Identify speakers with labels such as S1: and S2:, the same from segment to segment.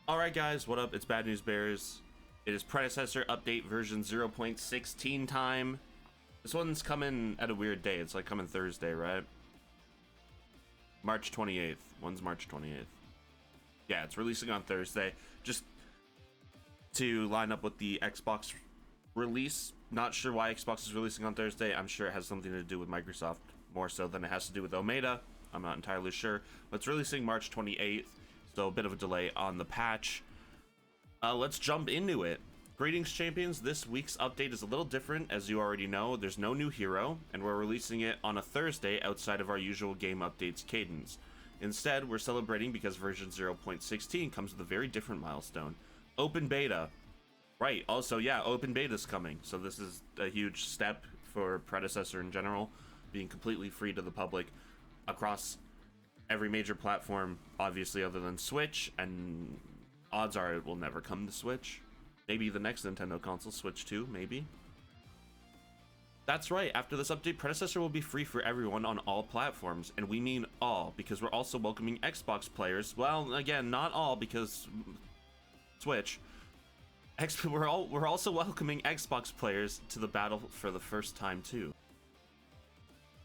S1: Alright guys, what up? It's Bad News Bears. It is Predecessor update version 0.16 time. This one's coming at a weird day. It's like coming Thursday, right? March 28th. When's March 28th? Yeah, it's releasing on Thursday. Just to line up with the Xbox release. Not sure why Xbox is releasing on Thursday. I'm sure it has something to do with Microsoft more so than it has to do with OpenBeta. I'm not entirely sure. But it's releasing March 28th. So a bit of a delay on the patch. Let's jump into it. Greetings, champions. This week's update is a little different. As you already know, there's no new hero, and we're releasing it on a Thursday outside of our usual game updates cadence. Instead, we're celebrating because version 0.16 comes with a very different milestone. Open beta. Right, also, yeah, open beta is coming. So this is a huge step for Predecessor in general, being completely free to the public across every major platform, obviously, other than Switch, and odds are it will never come to Switch. Maybe the next Nintendo console, Switch 2, maybe. That's right, after this update, Predecessor will be free for everyone on all platforms, and we mean all, because we're also welcoming Xbox players. Well, again, not all, because Switch. We're also welcoming Xbox players to the battle for the first time, too.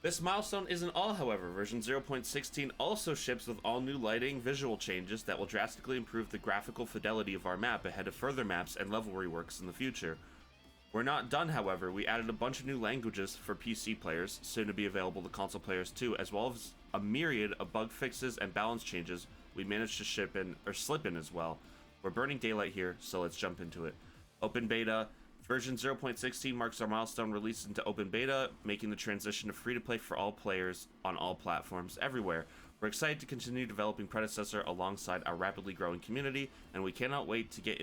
S1: This milestone isn't all, however. Version 0.16 also ships with all new lighting, visual changes that will drastically improve the graphical fidelity of our map ahead of further maps and level reworks in the future. We're not done, however. We added a bunch of new languages for PC players, soon to be available to console players too, as well as a myriad of bug fixes and balance changes we managed to slip in as well. We're burning daylight here, so let's jump into it. Open beta. Version 0.16 marks our milestone release into open beta, making the transition to free-to-play for all players on all platforms everywhere. We're excited to continue developing Predecessor alongside our rapidly growing community, and we cannot wait to get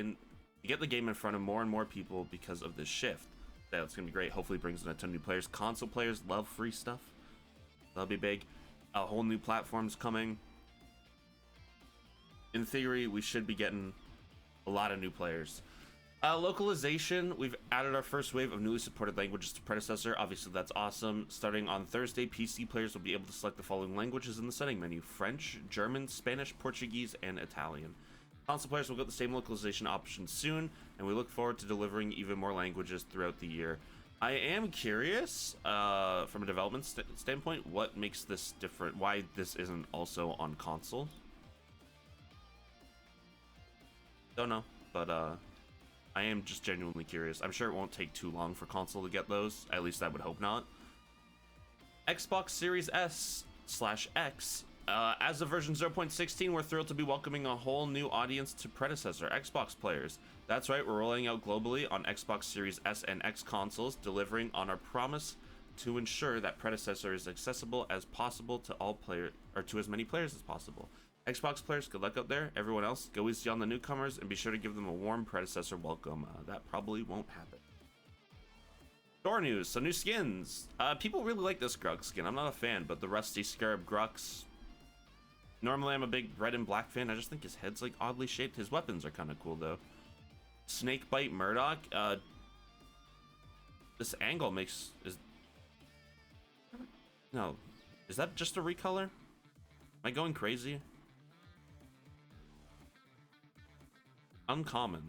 S1: the game in front of more and more people because of this shift. That's gonna be great. Hopefully brings in a ton of new players. Console players love free stuff. That'll be big. A whole new platform's coming. In theory, we should be getting a lot of new players. Localization, we've added our first wave of newly supported languages to Predecessor. Obviously, that's awesome. Starting on Thursday, PC players will be able to select the following languages in the setting menu: French, German, Spanish, Portuguese, and Italian. Console players will get the same localization options soon, and we look forward to delivering even more languages throughout the year. I am curious, from a development standpoint, what makes this different, why this isn't also on console. Don't know, but I am just genuinely curious. I'm sure it won't take too long for console to get those. At least I would hope not. Xbox Series S/X. As of version 0.16, we're thrilled to be welcoming a whole new audience to Predecessor, Xbox players. That's right, we're rolling out globally on Xbox Series S and X consoles, delivering on our promise to ensure that Predecessor is accessible as possible to all players, or to as many players as possible. Xbox players, good luck out there. Everyone else, go easy on the newcomers and be sure to give them a warm Predecessor welcome. That probably won't happen. Store news, so new skins. People really like this Grux skin. I'm not a fan, but the Rusty Scarab Grux. Normally I'm a big red and black fan. I just think his head's like oddly shaped. His weapons are kind of cool though. Snakebite Murdoch. This angle is that just a recolor? Am I going crazy? Uncommon.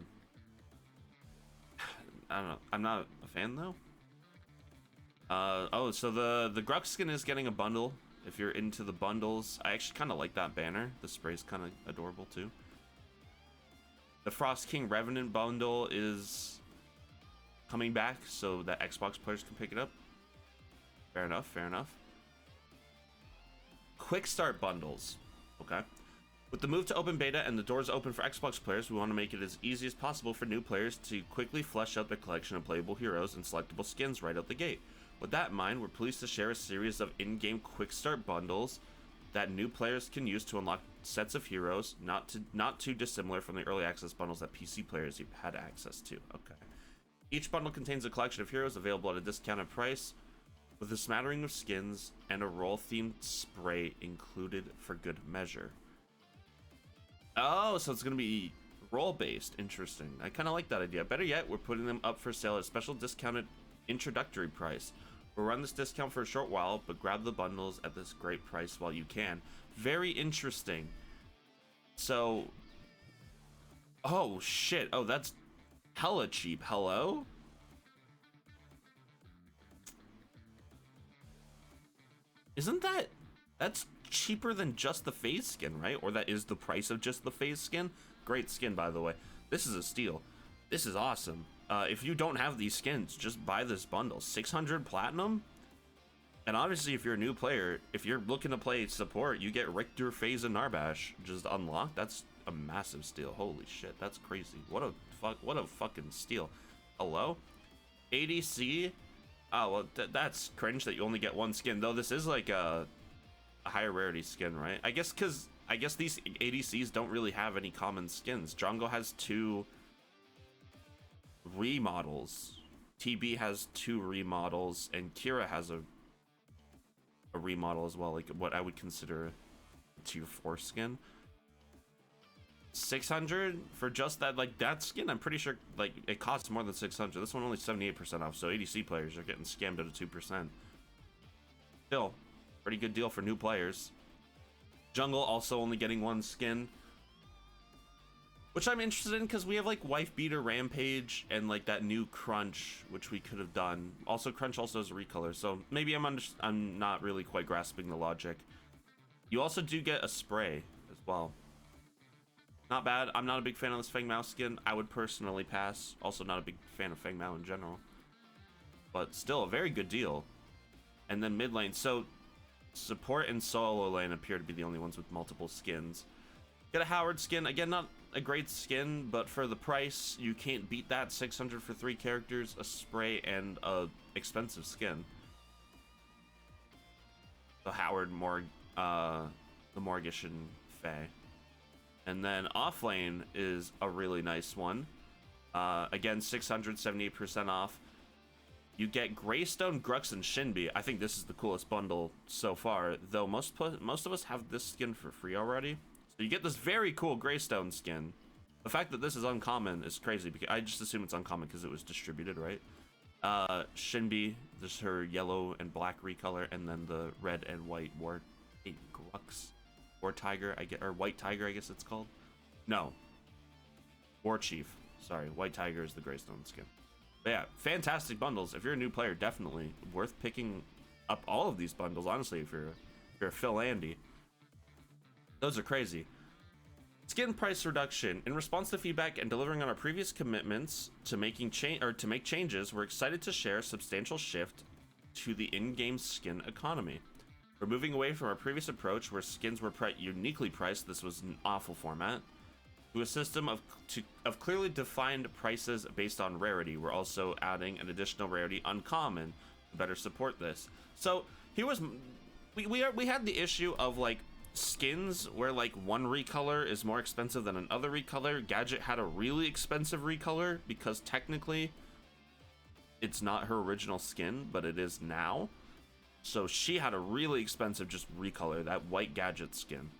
S1: I don't know. I'm not a fan though. Oh, so the Grux skin is getting a bundle. If you're into the bundles, I actually kind of like that banner. The spray's kind of adorable too. The Frost King Revenant bundle is coming back so that Xbox players can pick it up. Fair enough, fair enough. Quick start bundles. Okay. With the move to open beta and the doors open for Xbox players, we want to make it as easy as possible for new players to quickly flesh out their collection of playable heroes and selectable skins right out the gate. With that in mind, we're pleased to share a series of in-game quick start bundles that new players can use to unlock sets of heroes, not too dissimilar from the early access bundles that PC players had access to. Okay. Each bundle contains a collection of heroes available at a discounted price, with a smattering of skins and a role-themed spray included for good measure. Oh, so it's going to be role-based. Interesting. I kind of like that idea. Better yet, we're putting them up for sale at a special discounted introductory price. We'll run this discount for a short while, but grab the bundles at this great price while you can. Very interesting. So Oh shit. Oh, that's hella cheap. Hello? Isn't that's cheaper than just the phase skin, right? Or that is the price of just the phase skin? Great skin, by the way. This is a steal. This is awesome. If you don't have these skins, just buy this bundle. 600 platinum? And obviously, if you're a new player, if you're looking to play support, you get Richter, Phase, and Narbash just unlocked. That's a massive steal. Holy shit, that's crazy. What a fucking steal. Hello? ADC? Oh, well, that's cringe that you only get one skin, though this is like a higher rarity skin, right? I guess these ADCs don't really have any common skins. Jungle has 2 remodels. TB has 2 remodels, and Kira has a remodel as well, like what I would consider a tier 4 skin. 600 for just that, like that skin, I'm pretty sure like it costs more than 600. This one only 78% off, so ADC players are getting scammed at a 2%. Still, pretty good deal for new players. Jungle also only getting 1 skin, which I'm interested in because we have like Wife Beater Rampage and like that new Crunch, which we could have done. Also, Crunch also has a recolor, so maybe I'm not really quite grasping the logic. You also do get a spray as well. Not bad. I'm not a big fan of this Feng Mao skin. I would personally pass. Also not a big fan of Feng Mao in general. But still a very good deal. And then mid lane. So support and solo lane appear to be the only ones with multiple skins. Get a Howard skin. Again, not a great skin, but for the price, you can't beat that. 600 for 3 characters, a spray, and a expensive skin. The Howard, the Morgish, and Faye. And then off lane is a really nice one. Again, 678% off. You get Greystone, Grux, and Shinbi. I think this is the coolest bundle so far, though most of us have this skin for free already. So you get this very cool Greystone skin. The fact that this is uncommon is crazy, because I just assume it's uncommon because it was distributed, right? Shinbi, there's her yellow and black recolor, and then the red and white Grux. War Tiger, or White Tiger, I guess it's called. No. War Chief. Sorry, White Tiger is the Greystone skin. But yeah, fantastic bundles. If you're a new player, definitely worth picking up all of these bundles, honestly, if you're a Phil Andy. Those are crazy. Skin price reduction. In response to feedback and delivering on our previous commitments to make changes, we're excited to share a substantial shift to the in-game skin economy. We're moving away from our previous approach where skins were uniquely priced, this was an awful format, to a system of clearly defined prices based on rarity. We're also adding an additional rarity, uncommon, to better support this. So here was, we had the issue of like skins where like one recolor is more expensive than another recolor. Gadget had a really expensive recolor because technically it's not her original skin, but it is now. So she had a really expensive just recolor, that white Gadget skin.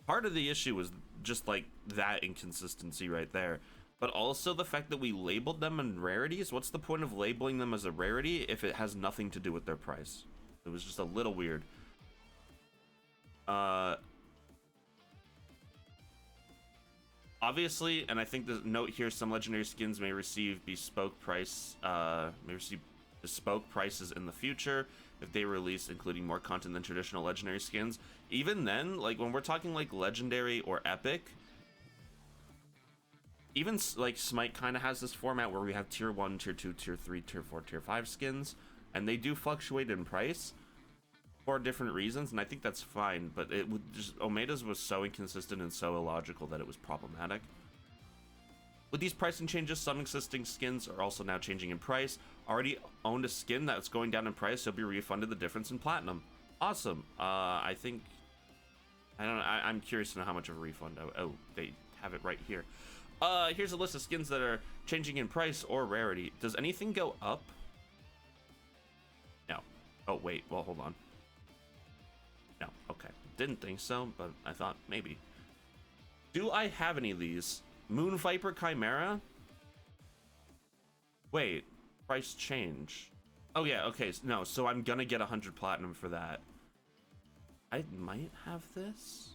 S1: Part of the issue was just like that inconsistency right there, but also the fact that we labeled them in rarities. What's the point of labeling them as a rarity if it has nothing to do with their price? It was just a little weird. Obviously, and I think the note here, some legendary skins may receive bespoke prices in the future if they release, including more content than traditional legendary skins. Even then, like when we're talking like legendary or epic, even like Smite kind of has this format where we have tier 1, tier 2, tier 3, tier 4, tier 5 skins, and they do fluctuate in price for different reasons, and I think that's fine, but it would just, Omeda's was so inconsistent and so illogical that it was problematic. With these pricing changes, some existing skins are also now changing in price. Already owned a skin that's going down in price, you'll be refunded the difference in platinum. Awesome. I think, I don't know, I'm curious to know how much of a refund. Oh, they have it right here. Here's a list of skins that are changing in price or rarity. Does anything go up? No. Oh, wait, well, hold on. No, okay. Didn't think so, but I thought maybe. Do I have any of these? Moon Viper Chimera? Wait, price change. Oh yeah, okay, no, so I'm gonna get 100 platinum for that. I might have this?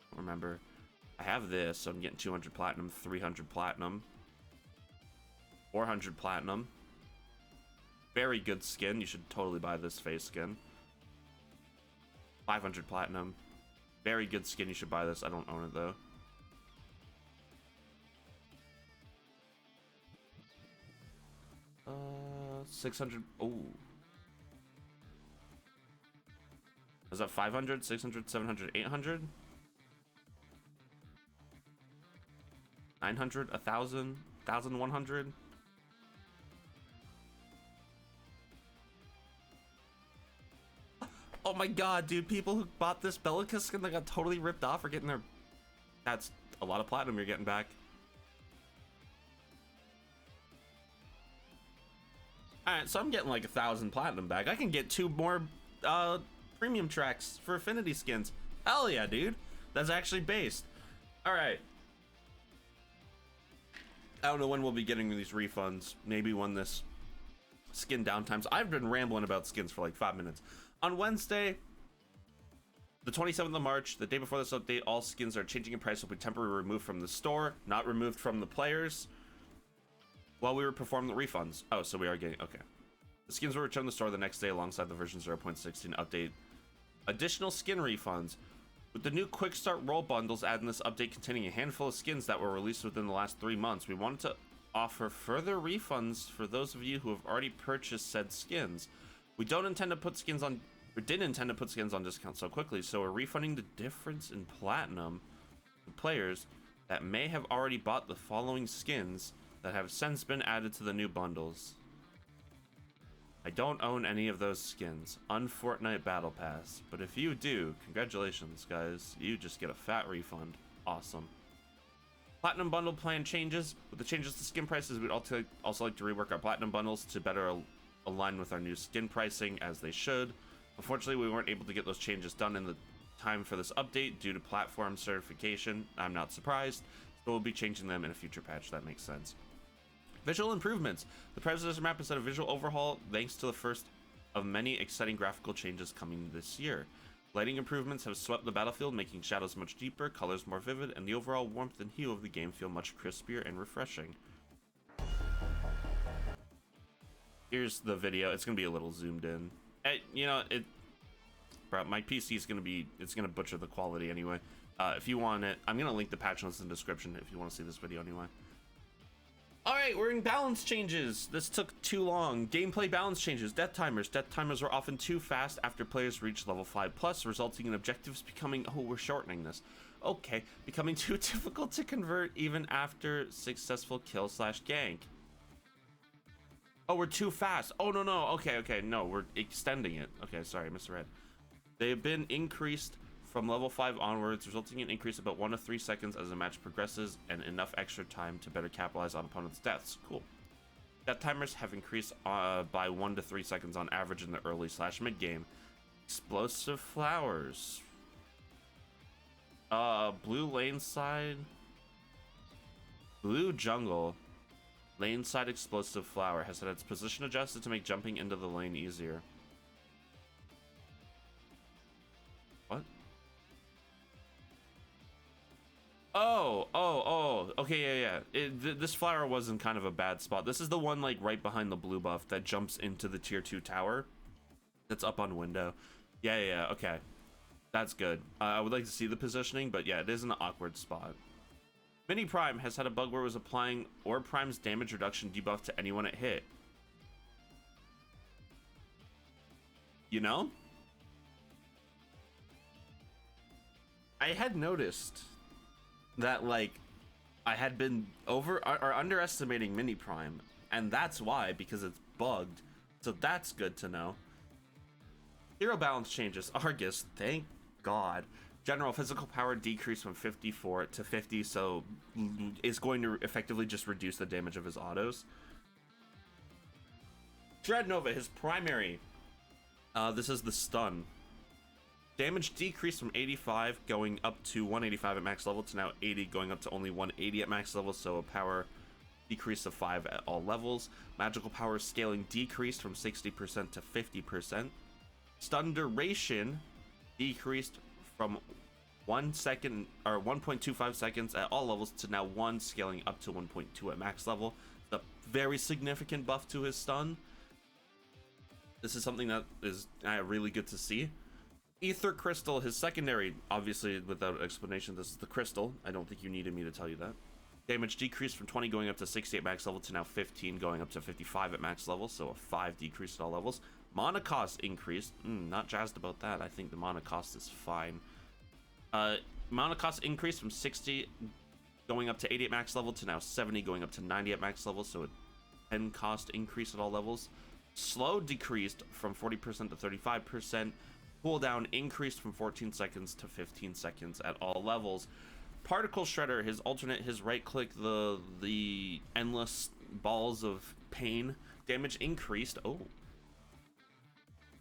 S1: I don't remember. I have this, so I'm getting 200 platinum, 300 platinum, 400 platinum. Very good skin. You should totally buy this face skin. 500 platinum. Very good skin. You should buy this. I don't own it though. Uh, 600. Oh. Is that 500, 600, 700, 800? 900, 1,000, 1,100? Oh my god, dude, people who bought this Bellica skin that got totally ripped off are getting their... That's a lot of platinum you're getting back. Alright, so I'm getting like 1,000 platinum back. I can get 2 more premium tracks for affinity skins. Hell yeah, dude. That's actually based. Alright. I don't know when we'll be getting these refunds. Maybe when this skin downtimes. I've been rambling about skins for like 5 minutes. On Wednesday, the 27th of March, the day before this update, all skins are changing in price will be temporarily removed from the store, not removed from the players, while we were performing the refunds. Oh, so we are getting... Okay. The skins will return to the store the next day alongside the version 0.16 update. Additional skin refunds. With the new Quick Start Roll bundles added in this update containing a handful of skins that were released within the last 3 months, we wanted to offer further refunds for those of you who have already purchased said skins. We don't intend to put skins on... We didn't intend to put skins on discount so quickly, so we're refunding the difference in platinum to players that may have already bought the following skins that have since been added to the new bundles. I don't own any of those skins on Fortnite Battle Pass, but if you do, congratulations guys, you just get a fat refund. Awesome. Platinum bundle plan changes. With the changes to skin prices, we'd also like to rework our platinum bundles to better align with our new skin pricing as they should. Unfortunately, we weren't able to get those changes done in the time for this update due to platform certification. I'm not surprised, but we'll be changing them in a future patch. That makes sense. Visual improvements. The Predecessor map has had a visual overhaul thanks to the first of many exciting graphical changes coming this year. Lighting improvements have swept the battlefield, making shadows much deeper, colors more vivid, and the overall warmth and hue of the game feel much crispier and refreshing. Here's the video. It's gonna be a little zoomed in. You know, bro, my PC is it's gonna butcher the quality anyway. If you want it, I'm gonna link the patch notes in the description if you want to see this video anyway. Alright, we're in balance changes. This took too long. Gameplay balance changes. Death timers. Death timers were often too fast after players reached level 5+, resulting in objectives becoming... Oh, we're shortening this. Okay. Becoming too difficult to convert even after successful kill/gank. Oh, we're too fast. Oh, no. Okay. No, we're extending it. Okay, sorry, misread. They have been increased from level 5 onwards, resulting in an increase of about 1 to 3 seconds as the match progresses and enough extra time to better capitalize on opponents' deaths. Cool. Death timers have increased by 1 to 3 seconds on average in the early/mid game. Explosive flowers. Blue lane side. Blue jungle. Lane side explosive flower has had its position adjusted to make jumping into the lane easier. What? Oh, okay, yeah. This flower was in kind of a bad spot. This is the one like right behind the blue buff that jumps into the tier 2 tower. That's up on window. Yeah, okay. That's good. I would like to see the positioning, but yeah, it is an awkward spot. Mini Prime has had a bug where it was applying Orb Prime's damage reduction debuff to anyone it hit. You know? I had noticed that like I had been underestimating Mini Prime, and that's why, because it's bugged. So that's good to know. Hero balance changes. Argus, thank God. General physical power decreased from 54 to 50, so is going to effectively just reduce the damage of his autos. Dreadnova, his primary. This is the stun. Damage decreased from 85 going up to 185 at max level to now 80 going up to only 180 at max level, so a power decrease of 5 at all levels. Magical power scaling decreased from 60% to 50%. Stun duration decreased from 1 second or 1.25 seconds at all levels to now 1, scaling up to 1.2 at max level. It's a very significant buff to his stun. This is something that is really good to see. Ether Crystal, his secondary, obviously without explanation, this is the crystal. I don't think you needed me to tell you that. Damage decreased from 20 going up to 60 at max level to now 15 going up to 55 at max level, so a 5 decrease at all levels. Mana cost increased. Not jazzed about that. I think the mana cost is fine. Mana cost increased from 60 going up to 80 at max level to now 70 going up to 90 at max level, so a 10 cost increase at all levels. Slow decreased from 40% to 35%. Cooldown increased from 14 seconds to 15 seconds at all levels. Particle Shredder, his alternate, his right click, the endless balls of pain damage increased.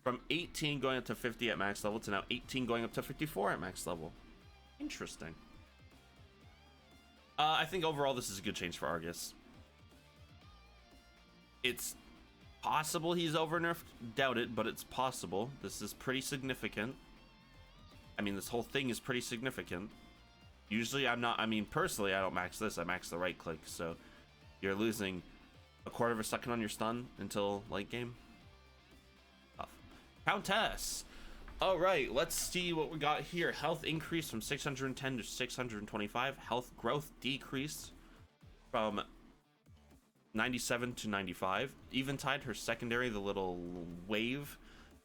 S1: From 18 going up to 50 at max level to now 18 going up to 54 at max level. Interesting. I think overall this is a good change for Argus. It's possible he's overnerfed, doubt it, but it's possible. This is pretty significant. I mean, this whole thing is pretty significant. Usually personally, I don't max this, I max the right click, so you're losing a quarter of a second on your stun until late game. Tough. Countess! Alright, let's see what we got here. Health increased from 610 to 625. Health growth decreased from 97 to 95. Eventide, her secondary, the little wave.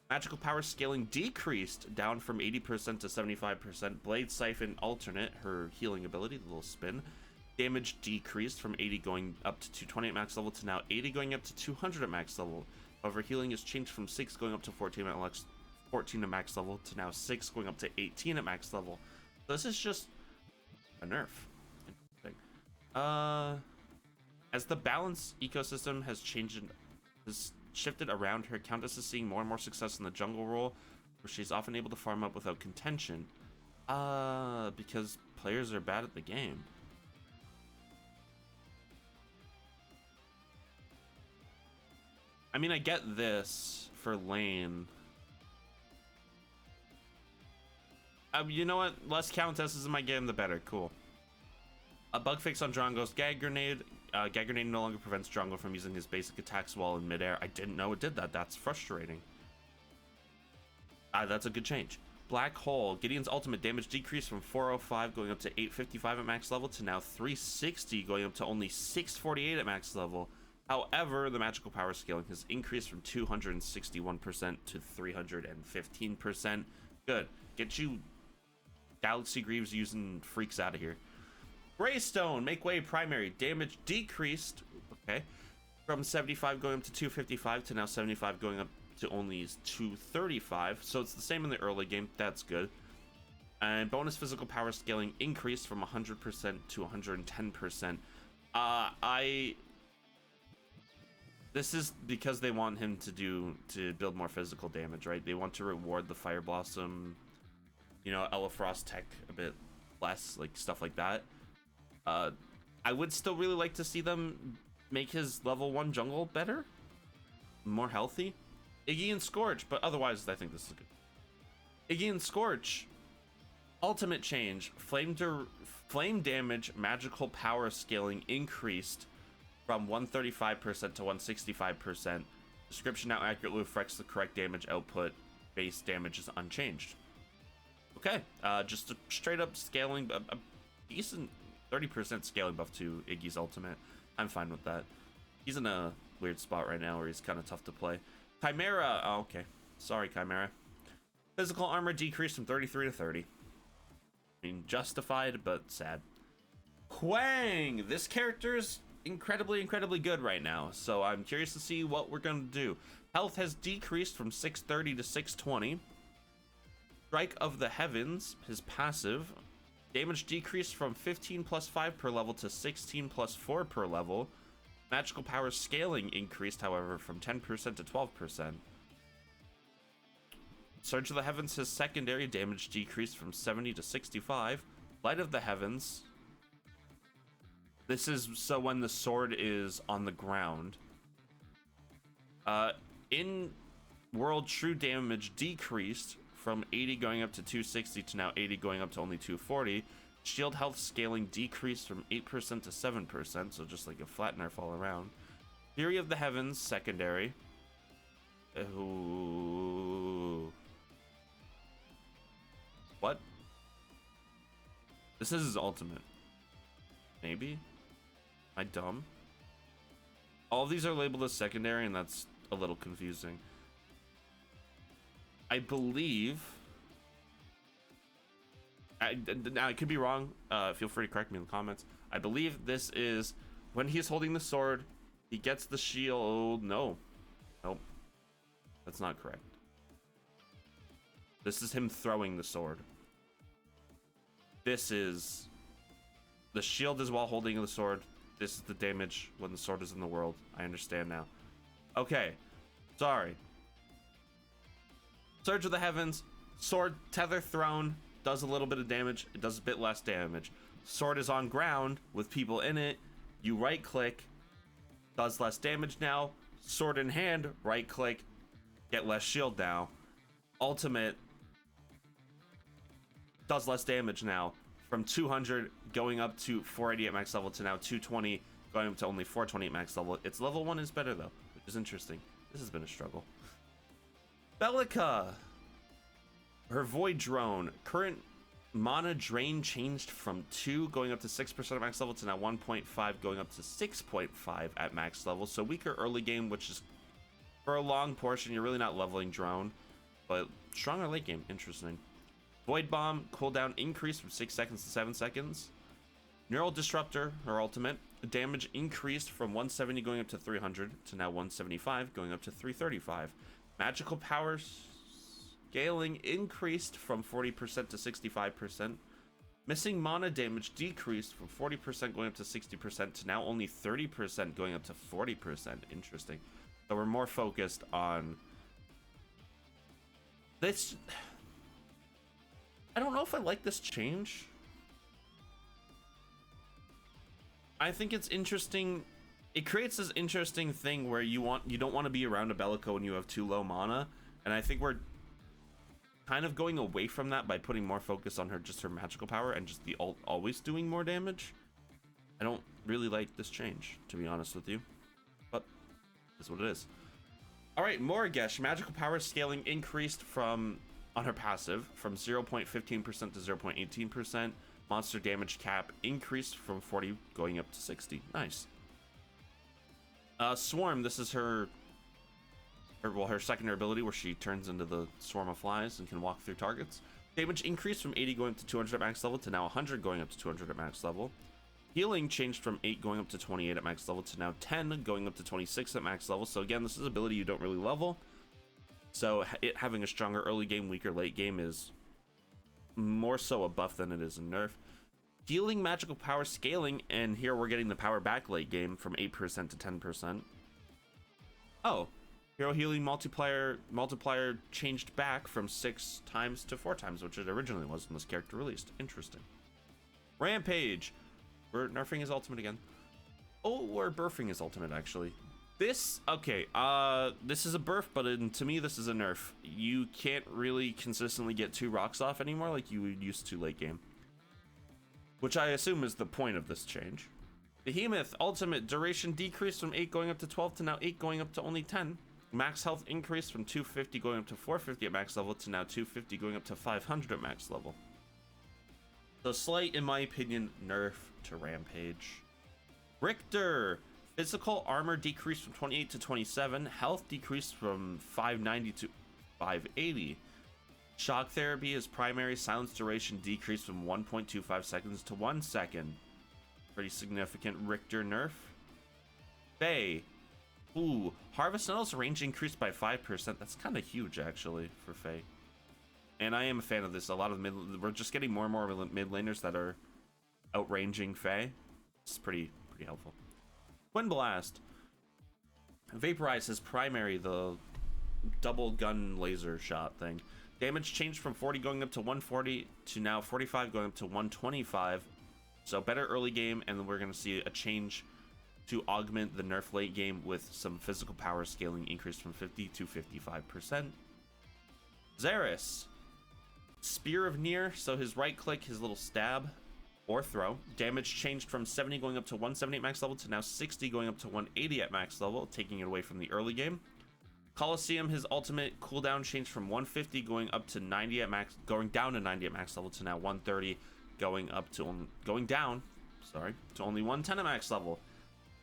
S1: Magical power scaling decreased down from 80% to 75%. Blade Siphon alternate, her healing ability, the little spin. Damage decreased from 80 going up to 220 at max level to now 80 going up to 200 at max level. However, healing has changed from 6 going up to 14 at max level to now 6 going up to 18 at max level. So this is just a nerf. Interesting. As the balance ecosystem has shifted around her, Countess is seeing more and more success in the jungle role, where she's often able to farm up without contention. Because players are bad at the game. I mean, I get this for lane. You know what? Less Countesses in my game, the better. Cool. A bug fix on Drongo's Gag Grenade. Gag Grenade no longer prevents Drongo from using his basic attacks while in midair. I didn't know it did that. That's frustrating. That's a good change. Black Hole. Gideon's ultimate damage decreased from 405 going up to 855 at max level to now 360 going up to only 648 at max level. However, the magical power scaling has increased from 261% to 315%. Good. Get you Galaxy Greaves using freaks out of here. Greystone, make way primary. Damage decreased, okay, from 75 going up to 255 to now 75 going up to only 235. So it's the same in the early game. That's good. And bonus physical power scaling increased from 100% to 110%. This is because they want him to build more physical damage, right? They want to reward the Fire Blossom, Elefrost tech a bit less, like stuff like that. I would still really like to see them make his level 1 jungle better, more healthy. Iggy and Scorch, but otherwise I think this is good. Iggy and Scorch, ultimate change. Flame damage magical power scaling increased from 135% to 165%. Description now accurately reflects the correct damage output. Base damage is unchanged. Okay, just a straight up scaling, a decent 30% scaling buff to Iggy's ultimate. I'm fine with that. He's in a weird spot right now where he's kind of tough to play. Chimera. Oh, okay. Sorry, Chimera. Physical armor decreased from 33 to 30. I mean, justified, but sad. Huang! This character's incredibly good right now, so I'm curious to see what we're going to do. Health has decreased from 630 to 620. Strike of the Heavens, his passive. Damage decreased from 15 plus 5 per level to 16 plus 4 per level. Magical power scaling increased, however, from 10% to 12%. Surge of the Heavens, his secondary damage decreased from 70 to 65. Light of the Heavens. This is so when the sword is on the ground. In world true damage decreased from 80 going up to 260 to now 80 going up to only 240. Shield health scaling decreased from 8% to 7%, so just like a flat nerf all around. Fury of the Heavens, secondary. Ooh. What? This is his ultimate. Maybe? Am I dumb? All of these are labeled as secondary, and that's a little confusing. I believe... now, I could be wrong. Feel free to correct me in the comments. I believe this is when he's holding the sword, he gets the shield. No. Nope. That's not correct. This is him throwing the sword. This is... the shield is while holding the sword. This is the damage when the sword is in the world. I understand now. Okay. Sorry. Surge of the Heavens. Sword, tether thrown. Does a little bit of damage. It does a bit less damage. Sword is on ground with people in it. You right click. Does less damage now. Sword in hand. Right click. Get less shield now. Ultimate. Does less damage now. From 200 going up to 480 at max level to now 220 going up to only 420 at max level. Its level 1 is better though, which is interesting. This has been a struggle. Bellica. Her Void Drone. Current mana drain changed from 2 going up to 6% at max level to now 1.5 going up to 6.5 at max level. So weaker early game, which is for a long portion, you're really not leveling drone, but stronger late game. Interesting. Void Bomb cooldown increased from 6 seconds to 7 seconds. Neural Disruptor, her ultimate, damage increased from 170 going up to 300 to now 175 going up to 335. Magical power scaling increased from 40% to 65%. Missing mana damage decreased from 40% going up to 60% to now only 30% going up to 40%. Interesting. So we're more focused on this. I don't know if I like this change. I think it's interesting. It creates this interesting thing where you don't want to be around a Bellica when you have too low mana, and I think we're kind of going away from that by putting more focus on her magical power and just the ult always doing more damage. I don't really like this change, to be honest with you, but that's what it is. All right, Morgesh, magical power scaling increased from on her passive from 0.15% to 0.18%. Monster damage cap increased from 40 going up to 60. Nice. Swarm, this is her secondary ability where she turns into the swarm of flies and can walk through targets. Damage increased from 80 going up to 200 at max level to now 100 going up to 200 at max level. Healing changed from 8 going up to 28 at max level to now 10 going up to 26 at max level. So again, this is an ability you don't really level. So it having a stronger early game, weaker late game is more so a buff than it is a nerf. Healing magical power scaling, and here we're getting the power back late game from 8% to 10%. Oh, hero healing multiplier changed back from 6 times to 4 times, which it originally was when this character released. Interesting. Rampage. We're nerfing his ultimate again. Oh, we're buffing his ultimate actually. This, okay, this is a burf, but to me, this is a nerf. You can't really consistently get 2 rocks off anymore like you used to late game. Which I assume is the point of this change. Behemoth, ultimate duration decreased from 8 going up to 12 to now 8 going up to only 10. Max health increased from 250 going up to 450 at max level to now 250 going up to 500 at max level. So slight, in my opinion, nerf to Rampage. Richter. Physical armor decreased from 28 to 27. Health decreased from 590 to 580. Shock therapy is primary. Silence duration decreased from 1.25 seconds to 1 second. Pretty significant Richter nerf. Faye. Ooh, Harvest Nettles range increased by 5%. That's kind of huge actually for Faye. And I am a fan of this. A lot of we're just getting more and more mid laners that are outranging Faye. It's pretty helpful. Twin Blast. Vaporize is primary, the double gun laser shot thing. Damage changed from 40 going up to 140 to now 45 going up to 125. So better early game, and then we're going to see a change to augment the nerf late game with some physical power scaling increased from 50 to 55%. Xeris. Spear of Near, so his right click, his little stab or throw. Damage changed from 70 going up to 170 at max level to now 60 going up to 180 at max level, taking it away from the early game. Colosseum, his ultimate cooldown changed from 150 going up to 90 at max, going down to 90 at max level to now 130 going down to only 110 at max level.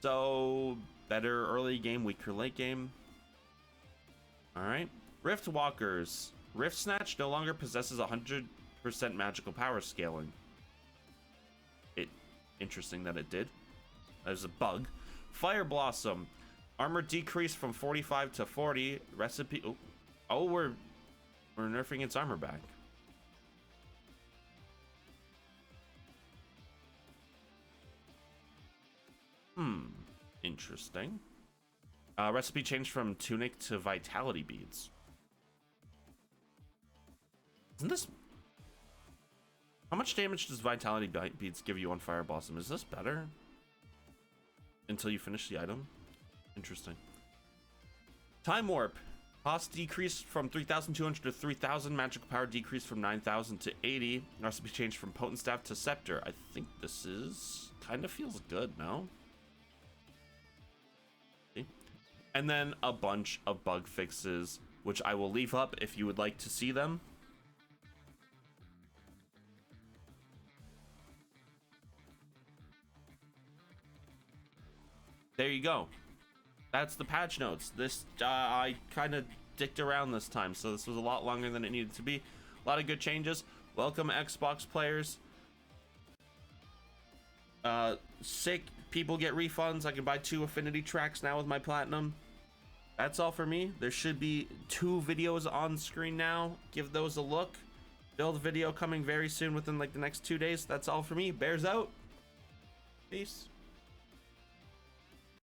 S1: So better early game, weaker late game. All right. Rift Walkers. Rift Snatch no longer possesses 100% magical power scaling. Interesting that it did. There's a bug. Fire Blossom. Armor decreased from 45 to 40. Recipe. Oh, we're nerfing its armor back. Interesting. Recipe changed from tunic to vitality beads. Isn't this... How much damage does vitality beads give you on Fire Blossom? Is this better? Until you finish the item? Interesting. Time Warp. Cost decreased from 3,200 to 3,000. Magical power decreased from 9,000 to 80. Recipe changed from Potent Staff to Scepter. I think this is... kind of feels good, no? See? And then a bunch of bug fixes, which I will leave up if you would like to see them. There you go. That's the patch notes. This I kind of dicked around this time, so this was a lot longer than it needed to be. A lot of good changes. Welcome, Xbox players. Sick. People get refunds. I can buy 2 affinity tracks now with my platinum. That's all for me. There should be 2 videos on screen now. Give those a look. Build video coming very soon within like the next 2 days. That's all for me. Bears out. Peace.